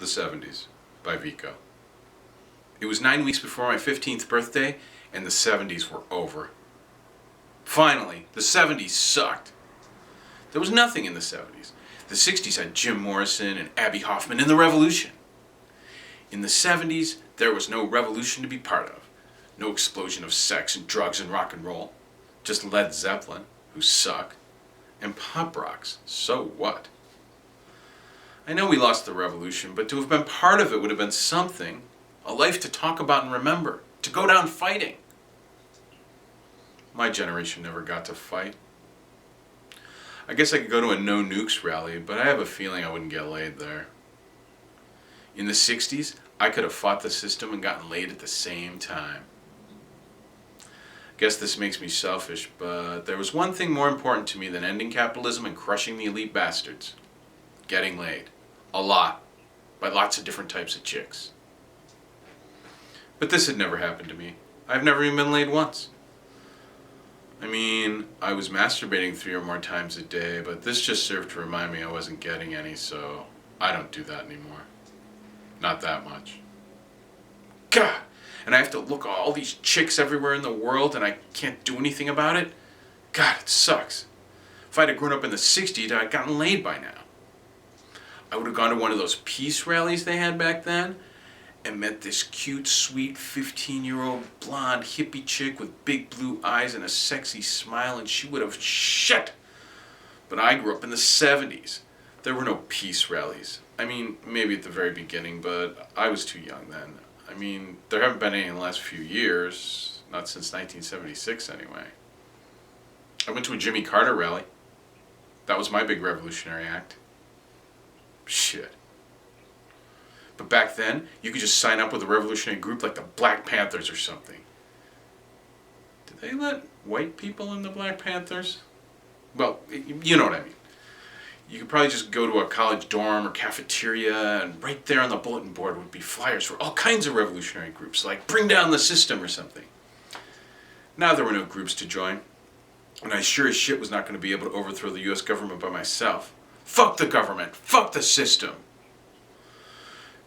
The 70's by Vico. It was 9 weeks before my 15th birthday, and the 70's were over. Finally, the 70's sucked. There was nothing in the 70's. The 60's had Jim Morrison and Abby Hoffman and the Revolution. In the 70's, there was no revolution to be part of. No explosion of sex and drugs and rock and roll. Just Led Zeppelin, who suck, and pop rocks, so what? I know we lost the revolution, but to have been part of it would have been something. A life to talk about and remember. To go down fighting. My generation never got to fight. I guess I could go to a no nukes rally, but I have a feeling I wouldn't get laid there. In the 60's, I could have fought the system and gotten laid at the same time. Guess this makes me selfish, but there was one thing more important to me than ending capitalism and crushing the elite bastards. Getting laid. A lot. By lots of different types of chicks. But this had never happened to me. I've never even been laid once. I mean, I was masturbating 3 or more times a day, but this just served to remind me I wasn't getting any, so I don't do that anymore. Not that much. God! And I have to look at all these chicks everywhere in the world and I can't do anything about it? God, it sucks. If I'd have grown up in the 60's, I'd gotten laid by now. I would have gone to one of those peace rallies they had back then and met this cute, sweet 15-year-old blonde hippie chick with big blue eyes and a sexy smile, and she would have shit. But I grew up in the 70's. There were no peace rallies. I mean, maybe at the very beginning, but I was too young then. I mean, there haven't been any in the last few years, not since 1976 anyway. I went to a Jimmy Carter rally. That was my big revolutionary act. Shit. But back then, you could just sign up with a revolutionary group like the Black Panthers or something. Did they let white people in the Black Panthers? Well, you know what I mean. You could probably just go to a college dorm or cafeteria, and right there on the bulletin board would be flyers for all kinds of revolutionary groups, like Bring Down the System or something. Now there were no groups to join, and I sure as shit was not going to be able to overthrow the US government by myself. Fuck the government! Fuck the system!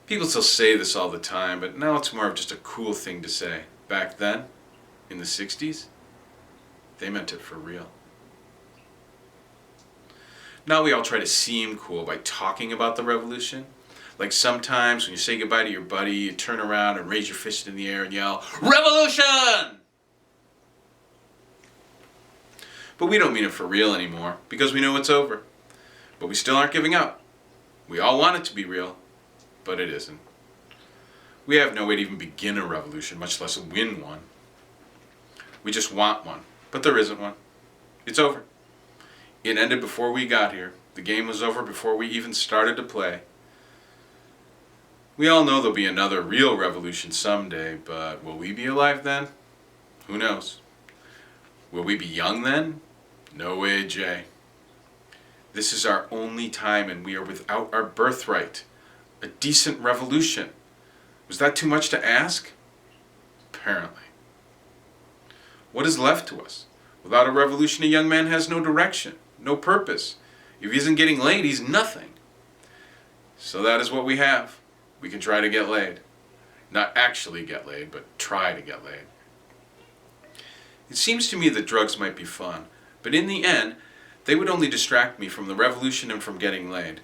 People still say this all the time, but now it's more of just a cool thing to say. Back then, in the 60's, they meant it for real. Now we all try to seem cool by talking about the revolution. Like sometimes when you say goodbye to your buddy, you turn around and raise your fist in the air and yell, "Revolution!" But we don't mean it for real anymore, because we know it's over. But we still aren't giving up. We all want it to be real, but it isn't. We have no way to even begin a revolution, much less win one. We just want one, but there isn't one. It's over. It ended before we got here. The game was over before we even started to play. We all know there'll be another real revolution someday, but will we be alive then? Who knows? Will we be young then? No way, Jay. This is our only time and we are without our birthright. A decent revolution. Was that too much to ask? Apparently. What is left to us? Without a revolution, a young man has no direction, no purpose. If he isn't getting laid, he's nothing. So that is what we have. We can try to get laid. Not actually get laid, but try to get laid. It seems to me that drugs might be fun, but in the end, they would only distract me from the revolution and from getting laid.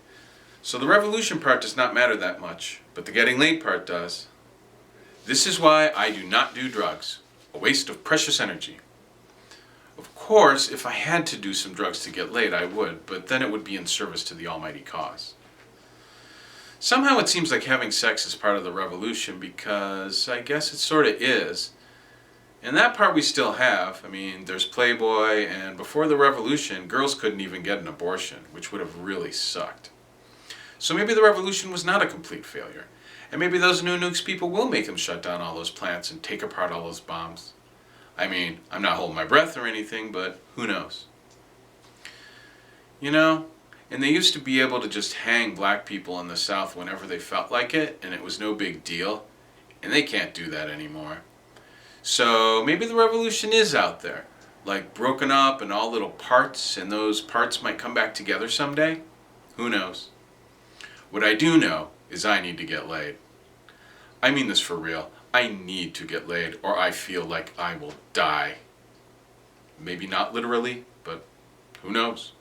So the revolution part does not matter that much, but the getting laid part does. This is why I do not do drugs. A waste of precious energy. Of course, if I had to do some drugs to get laid, I would, but then it would be in service to the almighty cause. Somehow it seems like having sex is part of the revolution because I guess it sort of is. And that part we still have. I mean, there's Playboy, and before the revolution, girls couldn't even get an abortion, which would have really sucked. So maybe the revolution was not a complete failure. And maybe those no nukes people will make them shut down all those plants and take apart all those bombs. I mean, I'm not holding my breath or anything, but who knows? You know, and they used to be able to just hang black people in the South whenever they felt like it, and it was no big deal. And they can't do that anymore. So maybe the revolution is out there, like broken up in all little parts, and those parts might come back together someday. Who knows? What I do know is I need to get laid. I mean this for real. I need to get laid or I feel like I will die. Maybe not literally, but who knows?